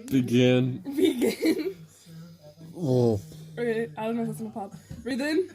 Begin. Begin. Oh. Okay, I don't know if that's gonna pop. Breathe in.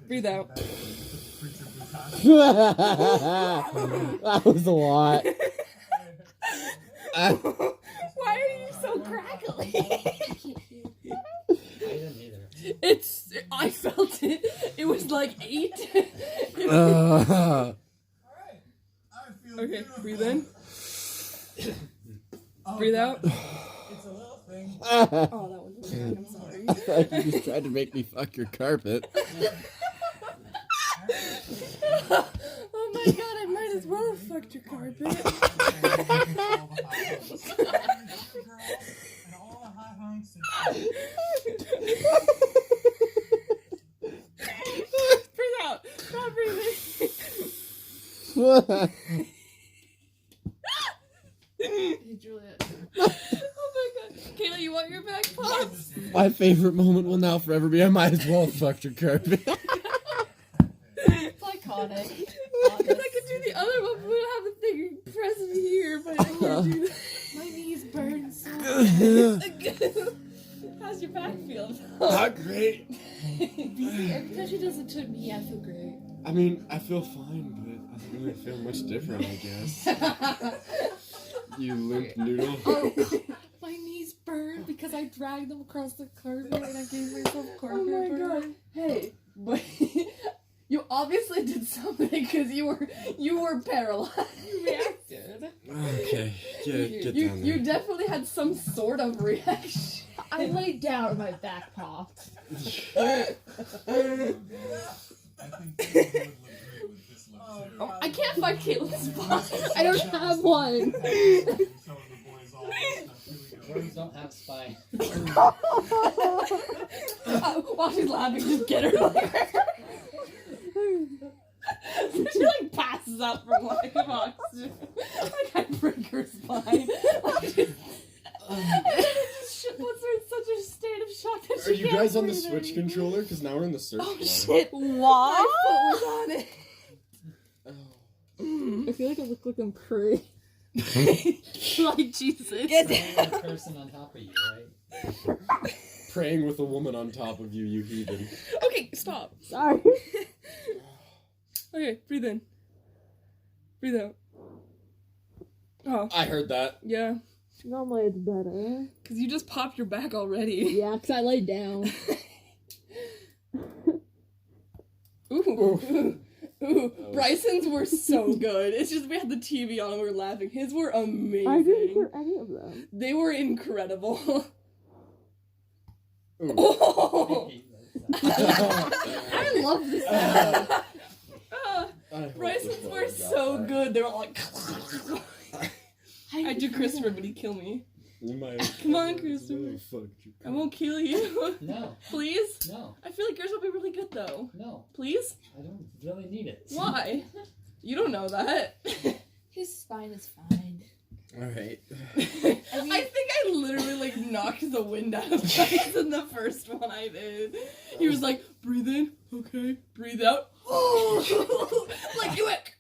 Breathe out. That was a lot. Why are you so crackly? I didn't either. I felt it. It was like 8. Okay, breathe in. Breathe out. It's a little thing. Oh, that was weird. I'm sorry. I thought you just tried to make me fuck your carpet. Oh my god, I might as well have fucked your carpet. Breathe out. Stop breathing. Hey, Juliet. Oh my god. Kayla, you want your back pops? My favorite moment will now forever be I might as well have fucked your carpet. It's iconic. I could do the other one, but I have a thing pressing here, but I can't do that. My knees burn so How's your back feel? Not great. Every time she does it to me, I feel great. I mean, I feel fine, but I don't really feel much different, I guess. You limp noodle. Oh, my knees burn because I dragged them across the carpet and I gave myself carpet Oh my burn. god. Hey, but you obviously did something because you were paralyzed. You reacted. Okay, get down there. You definitely had some sort of reaction. I laid down and my back popped. Oh, I can't find Caitlin's spine. I don't have one. Worms don't have spine. While she's laughing, just get her like she like passes out from lack of oxygen. Like I break her spine. And then it just puts her in such a state of shock that she Are you can't guys on the breathe Switch anymore. controller? Because now we're in the search Oh mode. shit! My foot was on it. I feel like I look like I'm praying. Like Jesus. The person on top of you, right? Praying with a woman on top of you, you heathen. Okay, stop. Sorry. Okay, breathe in. Breathe out. Oh, I heard that. yeah. Normally it's better. Because you just popped your back already. Yeah, because I laid down. Ooh. Ooh. Bryson's were so good. It's just we had the TV on and we were laughing. His were amazing. I didn't hear any of them. They were incredible. Ooh. Oh. I love this song. Bryson's were so good. They were all like. I'd do Christopher, but he'd kill me. You might. Come on, Christopher. I won't kill you. No. Please? No. I feel like yours will be really good though. No. Please? I don't really need it. Why? You don't know that. His spine is fine. Alright. I think I literally like knocked the wind out of Bryson the first one I did. He was like, breathe in, okay, breathe out. Like you went.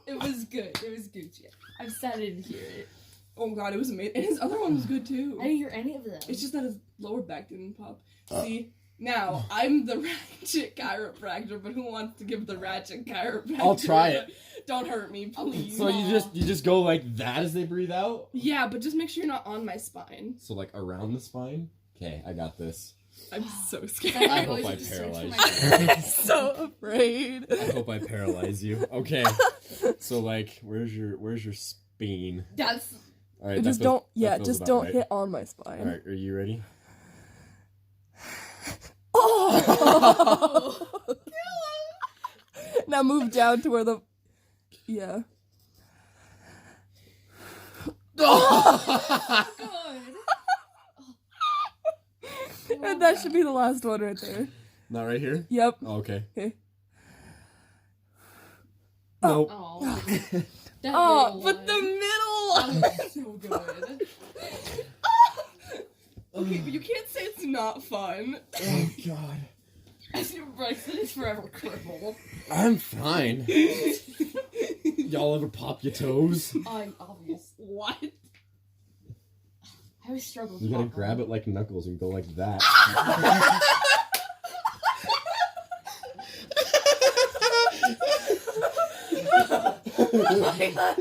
It was good. It was Gucci. I'm sad I didn't hear it. Oh god, it was amazing. And his other one was good too. I didn't hear any of them. It's just that his lower back didn't pop. See, now I'm the Ratchet Chiropractor, but who wants to give the Ratchet Chiropractor? I'll try it. Don't hurt me, please. So you just go like that as they breathe out? Yeah, but just make sure you're not on my spine. So like around the spine? Okay, I got this. I'm so scared. I hope I paralyze you. I'm so afraid. I hope I paralyze you. Okay. So like, where's your spine? That's. All right. Just don't. Yeah, just don't hit on my spine. All right. Are you ready? Oh! Now move down to where the. Yeah. And that should be the last one right there. Not right here? Yep. Oh, okay. Okay. Nope. Oh. Oh, but the middle. was so good. Okay, but you can't say it's not fun. Oh god. As your Bryson is forever crippled. I'm fine. Y'all ever pop your toes? I'm obvious. What? I always struggle with You gotta popcorn. grab it like Knuckles and go like that. Oh my god. I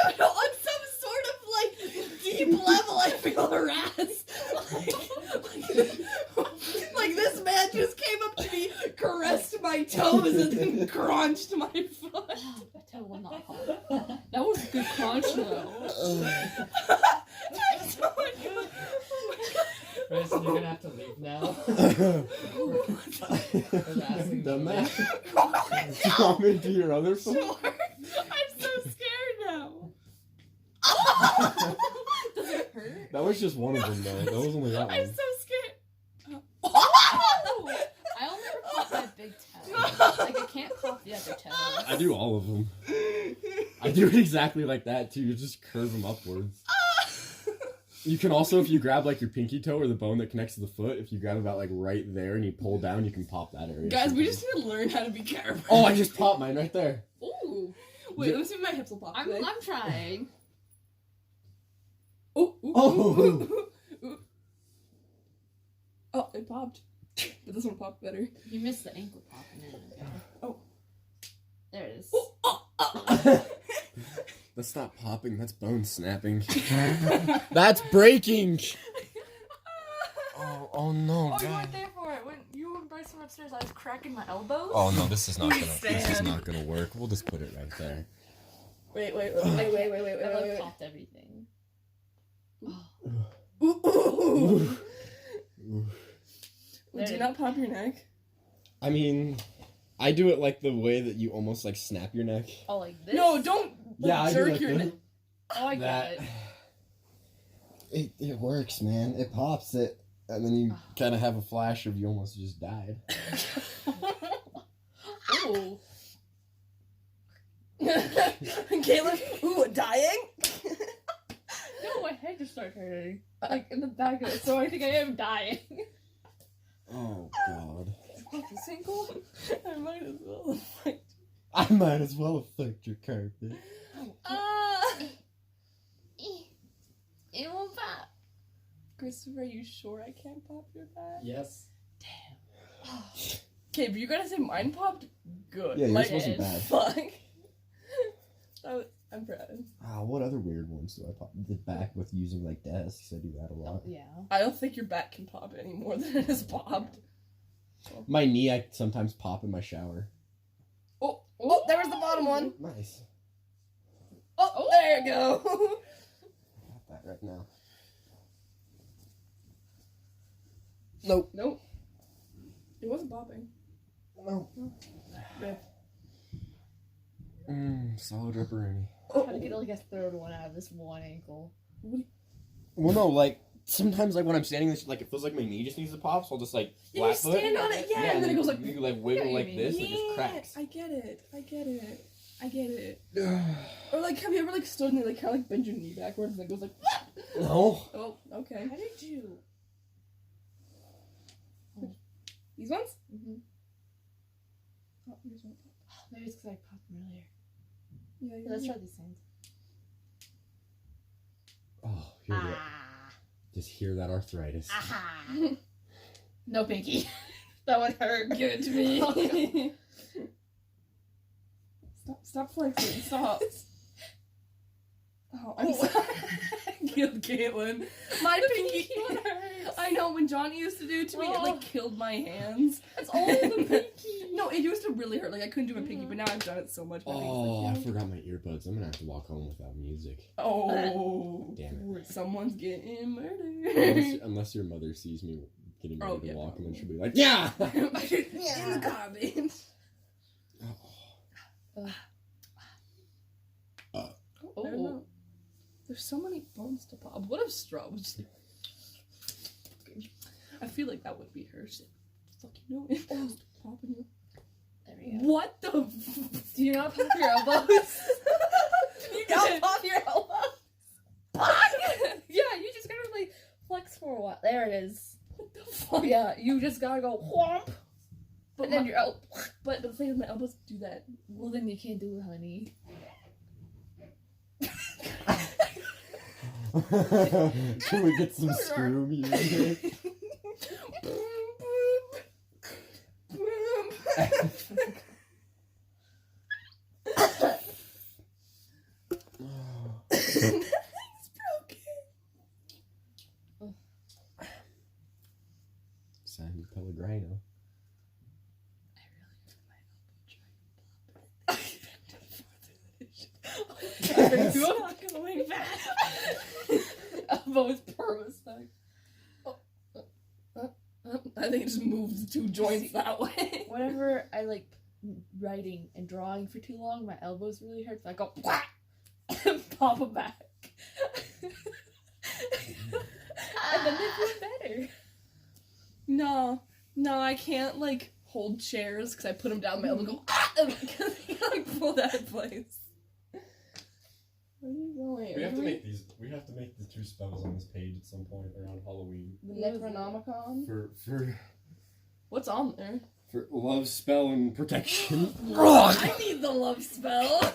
don't know, on some sort of like deep level I feel harassed. Like this man just came up to me, caressed my toes, and then crunched my foot. Oh, that toe will not pop. That was a good crunch though. There's so much. Oh my god. Bryson, you're gonna have to leave now. Done that? Do you want me to do your other foot? Sure. I'm so scared now. Does it hurt? That was just one of them though. That was only that I'm one. so scared. I only ever pop my big toe. Like I can't pop the other toes. I do all of them. I do it exactly like that too. You just curve them upwards. You can also, if you grab like your pinky toe or the bone that connects to the foot, if you grab about like right there and you pull down, you can pop that area. Guys, we just need to learn how to be careful. Oh, I just popped mine right there. Ooh. Wait, let me see if my hips will pop. I'm trying. Oh, oh, it popped. But this one popped better. You missed the ankle pop a minute ago. Oh. There it is. Let's stop popping. That's bone snapping. That's breaking. Oh no. Oh, you weren't there for it. When you and Bryson were upstairs, I was cracking my elbows. Oh no, this is not gonna. Stand. This is not gonna work. We'll just put it right there. Wait. I like popped everything. Ooh. There Do it not pop your neck. I mean, I do it like the way that you almost like snap your neck. Oh, like this? No, don't Yeah, I do jerk like your that. neck. Oh, I got it. It works, man. It pops it, and then you kind of have a flash of you almost just died. Ooh. Caleb, ooh, dying? No, my head just started hurting. Like in the back of it, so I think I am dying. Oh god. Pop this ankle? I might as well. I might as well affect your carpet. It won't pop. Christopher, are you sure I can't pop your back? Yes. Okay, but you gotta say mine popped good. Yeah, yours like, wasn't bad. fuck. I'm proud. What other weird ones do I pop? The back with using like desks. I do that a lot. Yeah. I don't think your back can pop any more than it has popped. My knee, I sometimes pop in my shower. Oh, there was the bottom one. Nice. Oh, there you go. Got that right now. Nope. Nope. It wasn't popping. No. Rip. Solid ripperoni. How to get like a third one out of this one ankle. Well, no, like sometimes, like when I'm standing, like it feels like my knee just needs to pop, so I'll just like Yeah, you flat foot. stand on it, yeah, and then it goes like. you like wiggle Yeah, like you this, Yeah, and it just cracks. I get it. Or like, have you ever like stood and you like kind of like bend your knee backwards and it goes like. No. Oh, okay. How did you? These ones? Mm-hmm. Oh, these ones. Maybe it's because I popped them earlier. Yeah, yeah. Let's try these things. Oh, hear that? Just hear that arthritis. No pinky. That would hurt. Give it to me. Stop flexing. Stop. Oh, I'm sorry. Killed Caitlin. My pinky. I know when Johnny used to do it to me, it like killed my hands. It's only the pinky. No, it used to really hurt. Like I couldn't do my pinky, but now I've done it so much. My pinky's Oh, like, I forgot my earbuds. I'm gonna have to walk home without music. Oh, Damn it. Someone's getting murdered. Unless your mother sees me getting ready to yeah, walk, and then she'll probably. be like, "Yeah." In the garbage. I don't know. There's so many bones to pop. What if Straw was just like... I feel like that would be her. She's like, fuck you know it. Popping you. There we go. What the Do you not pop your elbows? You don't pop your elbows? Yeah, you just gotta like flex for a while. There it is. What the fuck? Yeah, you just gotta go whomp. But And then my, your elbow. but the thing is my elbows do that. Well, then you can't do it, honey. Can we get some screw music? It's broken. San Pellegrino. It's not going fast. Elbow is perma stuck. I think it just moved 2 joints that way. Whenever I like writing and drawing for too long, my elbows really hurt. So I go and pop them back, and then they feel better. No, I can't like hold chairs because I put them down. My elbow go and like pulled out of place. Where are you going? We have to make these. We have to make the 2 spells on this page at some point around Halloween. The Necronomicon. For What's on there? love spell and protection. I need the love spell.